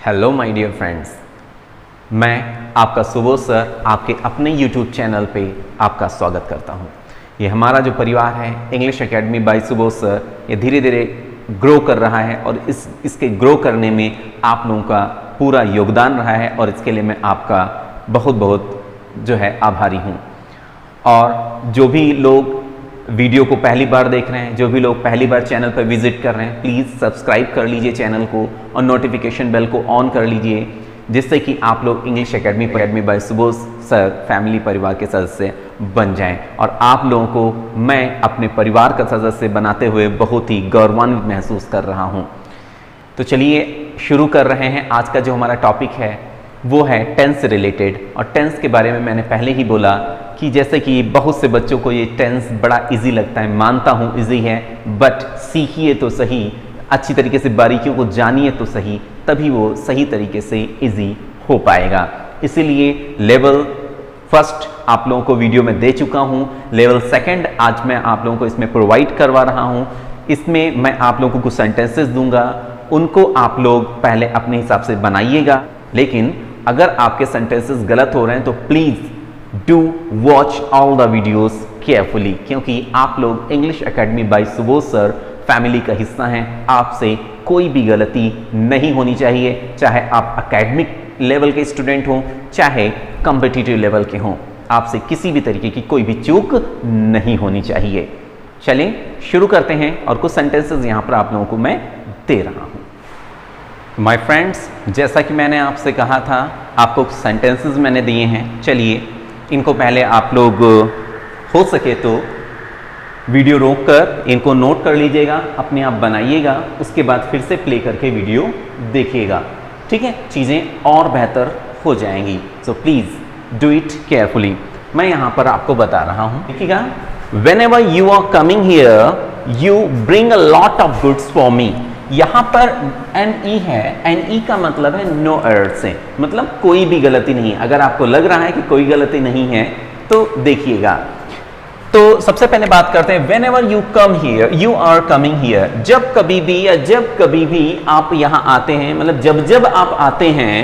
Hello my dear friends, मैं आपका Subodh sir आपके अपने YouTube चैनल पे आपका स्वागत करता हूँ। ये हमारा जो परिवार है English academy by Subodh sir, ये धीरे धीरे ग्रो कर रहा है और इसके ग्रो करने में आप लोगों का पूरा योगदान रहा है और इसके लिए मैं आपका बहुत बहुत जो है आभारी हूँ। और जो भी लोग वीडियो को पहली बार देख रहे हैं, जो भी लोग पहली बार चैनल पर विजिट कर रहे हैं, प्लीज़ सब्सक्राइब कर लीजिए चैनल को और नोटिफिकेशन बेल को ऑन कर लीजिए, जिससे कि आप लोग English academy by Subodh sir family परिवार के सदस्य बन जाएं और आप लोगों को मैं अपने परिवार का सदस्य बनाते हुए बहुत ही गौरवान्वित महसूस कर रहा हूं। तो चलिए शुरू कर रहे हैं। आज का जो हमारा टॉपिक है वो है टेंस रिलेटेड। और टेंस के बारे में मैंने पहले ही बोला कि जैसे कि बहुत से बच्चों को ये टेंस बड़ा इजी लगता है, मानता हूँ इजी है, बट सीखिए तो सही, अच्छी तरीके से बारीकियों को जानिए तो सही, तभी वो सही तरीके से इजी हो पाएगा। इसीलिए लेवल फर्स्ट आप लोगों को वीडियो में दे चुका हूँ, लेवल सेकंड आज मैं आप लोगों को इसमें प्रोवाइड करवा रहा हूँ। इसमें मैं आप लोगों को कुछ सेंटेंसेस दूंगा, उनको आप लोग पहले अपने हिसाब से बनाइएगा, लेकिन अगर आपके सेंटेंसेस गलत हो रहे हैं तो please do watch all the videos carefully, क्योंकि आप लोग English academy by Subodh sir family का हिस्सा हैं। आपसे कोई भी गलती नहीं होनी चाहिए, चाहे आप एकेडमिक लेवल के स्टूडेंट हों चाहे कॉम्पिटिटिव लेवल के हों, आपसे किसी भी तरीके की कोई भी चूक नहीं होनी चाहिए। चलें शुरू करते हैं और कुछ सेंटेंसेस यहाँ पर आप लोगों को मैं दे रहा हूँ। माय फ्रेंड्स, जैसा कि मैंने आपसे कहा था, आपको सेंटेंसेस मैंने दिए हैं। चलिए इनको पहले आप लोग हो सके तो वीडियो रोककर इनको नोट कर लीजिएगा, अपने आप बनाइएगा, उसके बाद फिर से प्ले करके वीडियो देखिएगा। ठीक है, चीज़ें और बेहतर हो जाएंगी। So please do it carefully. मैं यहाँ पर आपको बता रहा हूँ, देखिएगा। Whenever you are coming here, you bring a lot of goods for me। यहाँ पर NE है, NE का मतलब है नो एरर से, मतलब कोई भी गलती नहीं है। अगर आपको लग रहा है कि कोई गलती नहीं है तो देखिएगा। तो सबसे पहले बात करते हैं, whenever you come here, you are coming here। जब कभी भी या जब कभी भी आप यहाँ आते हैं, मतलब जब जब आप आते हैं,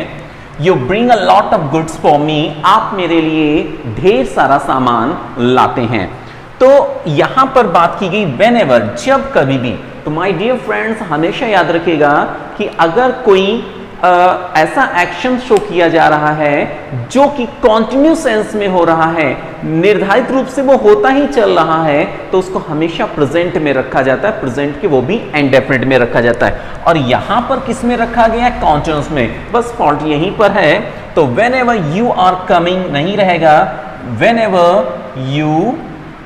you bring a lot of goods for me, आप मेरे लिए ढेर सारा सामान लाते हैं। तो यहां पर बात की गई whenever, जब कभी भी। तो माय डियर फ्रेंड्स, हमेशा याद रखिएगा कि अगर कोई ऐसा एक्शन शो किया जा रहा है जो कि कॉन्टिन्यूस सेंस में हो रहा है, निर्धारित रूप से वो होता ही चल रहा है, तो उसको हमेशा प्रेजेंट में रखा जाता है, प्रेजेंट के वो भी इंडेफिनिट में रखा जाता है। और यहां पर किस में रखा गया है? कॉन्टिन्यूस में। बस फॉल्ट यहीं पर है। तो whenever you are coming नहीं रहेगा, whenever you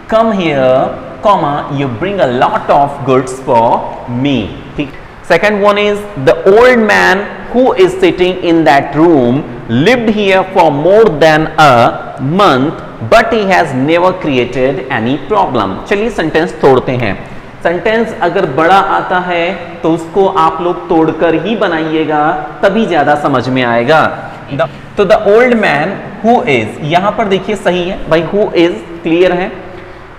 come here, comma, you bring a lot of goods for me। ठीक। Second one is the old man who is sitting in that room lived here for more than a month, but he has never created any problem। चलिए sentence तोड़ते हैं। Sentence अगर बड़ा आता है तो उसको आप लोग तोड़कर ही बनाइएगा, तभी ज्यादा समझ में आएगा। तो the old man who is, यहां पर देखिए सही है भाई, हु इज क्लियर है,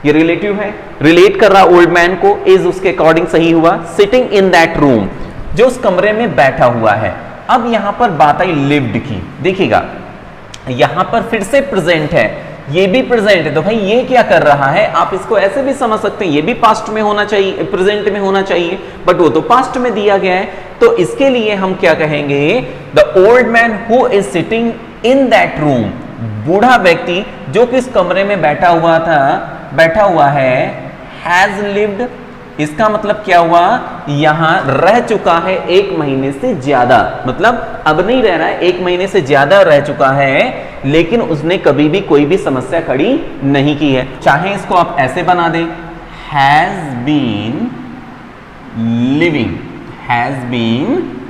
ये रिलेटिव है, रिलेट कर रहा ओल्ड मैन को, इज उसके अकॉर्डिंग सही हुआ। सिटिंग इन दैट रूम, जो उस कमरे में बैठा हुआ है। अब यहां पर बात आई लिव्ड की, देखिएगा यहां पर फिर से प्रेजेंट है, ये भी प्रेजेंट है, तो भाई ये क्या कर रहा है? आप इसको ऐसे भी समझ सकते हैं, ये भी पास्ट में होना चाहिए, प्रेजेंट में होना चाहिए, बट वो तो पास्ट में दिया गया है। तो इसके लिए हम क्या कहेंगे? The old man who is sitting in that room, बूढ़ा व्यक्ति जो कि इस कमरे में बैठा हुआ है, हैज लिव्ड, इसका मतलब क्या हुआ? यहां रह चुका है 1 महीने से ज्यादा, मतलब अब नहीं रह रहा है, 1 महीने से ज्यादा रह चुका है, लेकिन उसने कभी भी कोई भी समस्या खड़ी नहीं की है। चाहे इसको आप ऐसे बना दें, has been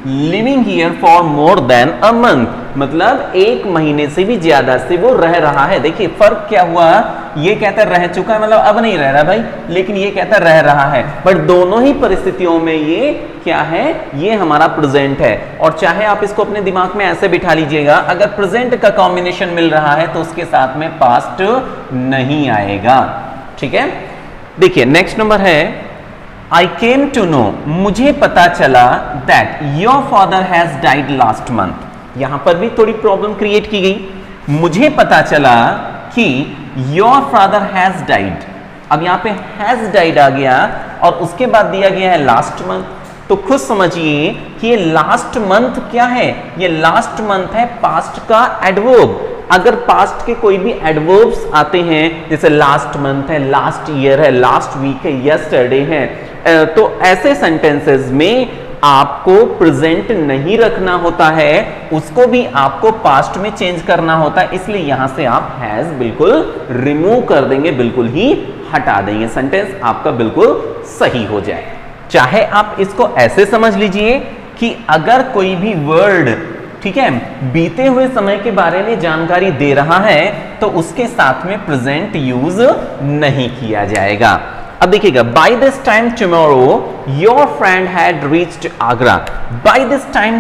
living here for more than a month, मतलब 1 महीने से भी ज्यादा से वो रह रहा है। देखिए फर्क क्या हुआ, ये कहता रह चुका है, मतलब अब नहीं रह रहा भाई, लेकिन ये कहता रह रहा है। बट दोनों ही परिस्थितियों में ये क्या है? ये हमारा प्रेजेंट है। और चाहे आप इसको अपने दिमाग में ऐसे बिठा लीजिएगा, अगर प्रेजेंट का कॉम्बिनेशन मिल रहा है तो उसके साथ में पास्ट नहीं आएगा। ठीक है, देखिए नेक्स्ट नंबर है आई केम टू नो, मुझे पता चला that your father has died last month. यहां पर भी थोड़ी प्रॉब्लम क्रिएट की गई। मुझे पता चला कि योर फादर हैज डाइड, अब यहां पे हैज डाइड आ गया और उसके बाद दिया गया है लास्ट मंथ, तो खुद समझिए कि ये लास्ट मंथ क्या है, ये लास्ट मंथ है पास्ट का एडवर्ब। अगर पास्ट के कोई भी एडवर्ब्स आते हैं, जैसे लास्ट मंथ है, लास्ट ईयर है, लास्ट वीक है, यस्टरडे है, तो ऐसे सेंटेंसेस में आपको प्रेजेंट नहीं रखना होता है, उसको भी आपको पास्ट में चेंज करना होता है। इसलिए यहां से आप हैज बिल्कुल रिमूव कर देंगे, बिल्कुल ही हटा देंगे, सेंटेंस आपका बिल्कुल सही हो जाए। चाहे आप इसको ऐसे समझ लीजिए कि अगर कोई भी वर्ड, ठीक है, बीते हुए समय के बारे में जानकारी दे रहा है तो उसके साथ में प्रेजेंट यूज नहीं किया जाएगा। अब देखिएगा, by this time tomorrow your friend had reached Agra. By this time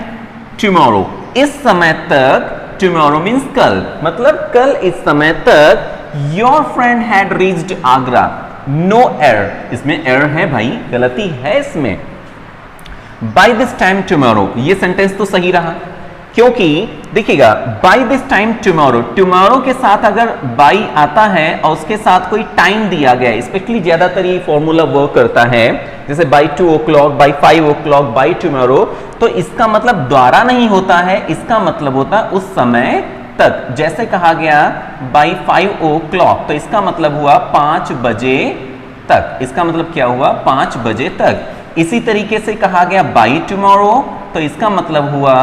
tomorrow, इस समय तक, टुमारो मीन्स कल, मतलब कल इस समय तक your friend had reached Agra. No error, इसमें एरर है भाई, गलती है इसमें। बाय दिस टाइम टुमारो, ये सेंटेंस तो सही रहा, क्योंकि देखिएगा by this time tomorrow, tomorrow के साथ अगर बाय आता है और उसके साथ कोई टाइम दिया गया है, स्पेशली ज्यादातर ये फॉर्मूला वर्क करता है, जैसे bye 2 o'clock, bye 5 o'clock, by tomorrow, तो इसका मतलब द्वारा नहीं होता है, इसका मतलब होता है उस समय तक। जैसे कहा गया बाय 5 o'clock, तो इसका मतलब हुआ 5 बजे तक, इसका मतलब क्या हुआ, 5 बजे तक। इसी तरीके से कहा गया बाय टुमारो, तो इसका मतलब हुआ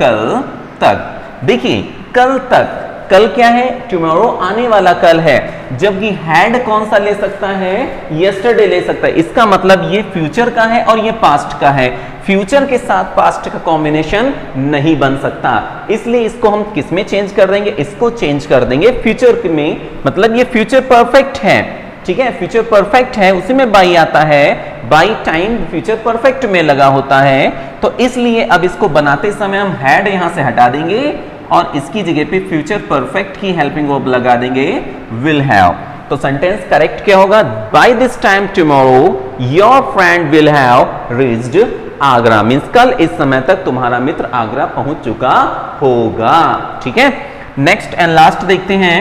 कल तक। देखिए कल तक, कल क्या है, टुमारो आने वाला कल है, जबकि हैड कौन सा ले सकता है, यस्टरडे ले सकता है। इसका मतलब ये फ्यूचर का है और ये पास्ट का है, फ्यूचर के साथ पास्ट का कॉम्बिनेशन नहीं बन सकता, इसलिए इसको हम किस में चेंज कर देंगे, इसको चेंज कर देंगे फ्यूचर में, मतलब ये फ्यूचर परफेक्ट है, ठीक है, फ्यूचर परफेक्ट है, उसी में बाई आता है, बाई टाइम फ्यूचर परफेक्ट में लगा होता है, तो इसलिए अब इसको बनाते समय हम हैड यहां से हटा देंगे और इसकी जगह पे फ्यूचर परफेक्ट की हेल्पिंग वर्ब लगा देंगे, विल हैव। तो सेंटेंस करेक्ट क्या होगा, by this time tomorrow your friend will have reached Agra, means कल इस समय तक तुम्हारा मित्र आगरा पहुंच चुका होगा। ठीक है, नेक्स्ट एंड लास्ट देखते हैं।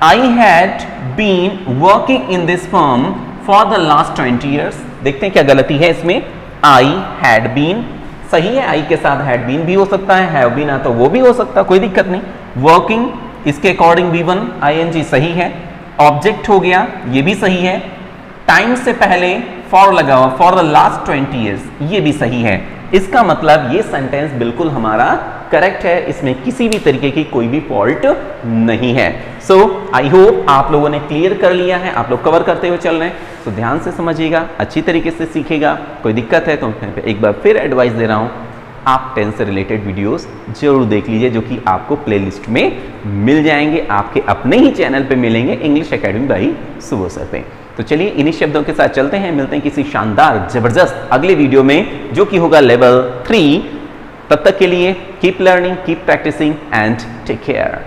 I had been working in this firm for the last 20 years। देखते हैं क्या गलती है इसमें। आई हैड बीन सही है, आई के साथ हैड बीन भी हो सकता है, हैव बीन तो वो भी हो सकता है, कोई दिक्कत नहीं। वर्किंग इसके अकॉर्डिंग V1 ing सही है, ऑब्जेक्ट हो गया ये भी सही है, टाइम से पहले फॉर लगा हुआ फॉर द लास्ट 20 years ये भी सही है। इसका मतलब ये सेंटेंस बिल्कुल हमारा करेक्ट है, इसमें किसी भी तरीके की कोई भी फॉल्ट नहीं है। सो आई होप आप लोगों ने क्लियर कर लिया है, आप लोग कवर करते हुए चल रहे हैं, तो ध्यान से समझिएगा, अच्छी तरीके से सीखेगा। कोई दिक्कत है तो एक बार फिर एडवाइस दे रहा हूं, आप टेंस से रिलेटेड वीडियोस जरूर देख लीजिए, जो कि आपको प्लेलिस्ट में मिल जाएंगे, आपके अपने ही चैनल पे मिलेंगे, English academy by Subodh sir पे। तो चलिए इन्हीं शब्दों के साथ चलते हैं, मिलते हैं किसी शानदार जबरदस्त अगले वीडियो में, जो कि होगा लेवल 3। तब तक के लिए keep learning, keep practising and take care.